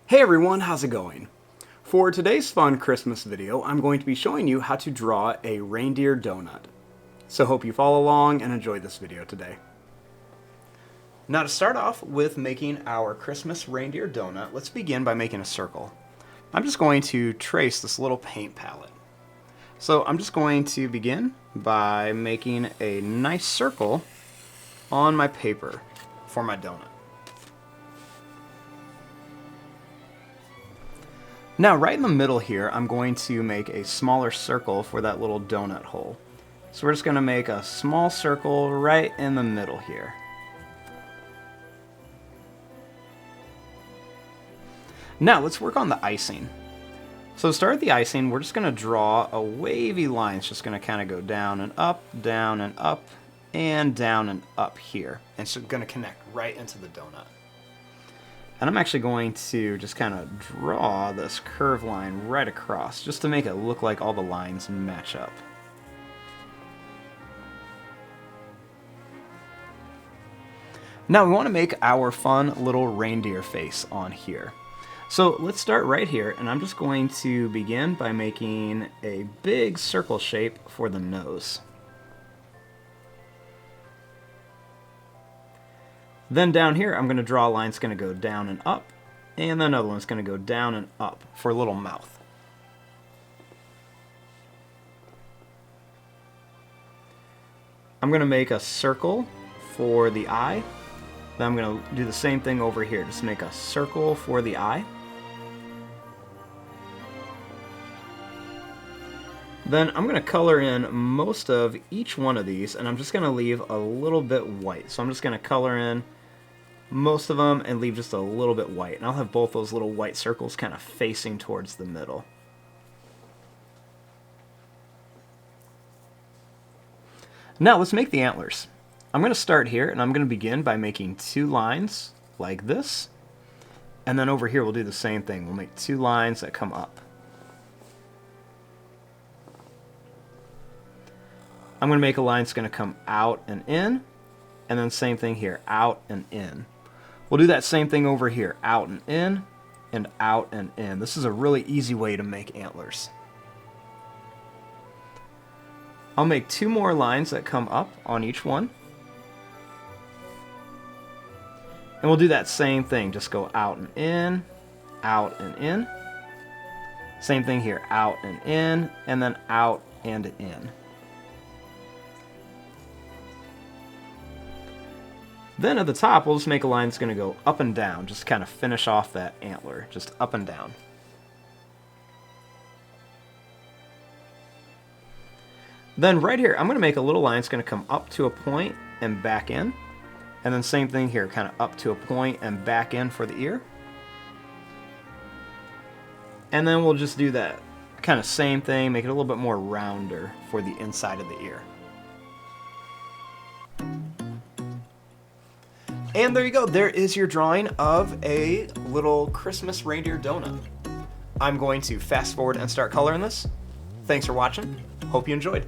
Hey everyone, how's it going? For today's fun Christmas video, I'm going to be showing you how to draw a reindeer donut. So hope you follow along and enjoy this video today. Now to start off with making our Christmas reindeer donut, let's begin by making a circle. I'm just going to trace this little paint palette. So I'm just going to begin by making a nice circle on my paper for my donut. Now right in the middle here, I'm going to make a smaller circle for that little donut hole. So we're just going to make a small circle right in the middle here. Now let's work on the icing. So to start the icing, we're just going to draw a wavy line. It's just going to kind of go down and up, down and up, and down and up here. And it's going to connect right into the donut. And I'm actually going to just kind of draw this curved line right across, just to make it look like all the lines match up. Now we want to make our fun little reindeer face on here. So let's start right here, and I'm just going to begin by making a big circle shape for the nose. Then down here, I'm going to draw a line that's going to go down and up, and then another one's going to go down and up for a little mouth. I'm going to make a circle for the eye. Then I'm going to do the same thing over here, just make a circle for the eye. Then I'm going to color in most of each one of these, and I'm just going to leave a little bit white. So I'm just going to color in most of them and leave just a little bit white. And I'll have both those little white circles kind of facing towards the middle. Now let's make the antlers. I'm going to start here, and I'm going to begin by making two lines like this. And then over here we'll do the same thing. We'll make two lines that come up. I'm going to make a line that's going to come out and in, and then same thing here, out and in. We'll do that same thing over here, out and in, and out and in. This is a really easy way to make antlers. I'll make two more lines that come up on each one. And we'll do that same thing, just go out and in, out and in. Same thing here, out and in, and then out and in. Then at the top, we'll just make a line that's going to go up and down, just kind of finish off that antler, just up and down. Then right here, I'm going to make a little line that's going to come up to a point and back in. And then same thing here, kind of up to a point and back in for the ear. And then we'll just do that kind of same thing, make it a little bit more rounder for the inside of the ear. And there you go, there is your drawing of a little Christmas reindeer donut. I'm going to fast forward and start coloring this. Thanks for watching, hope you enjoyed.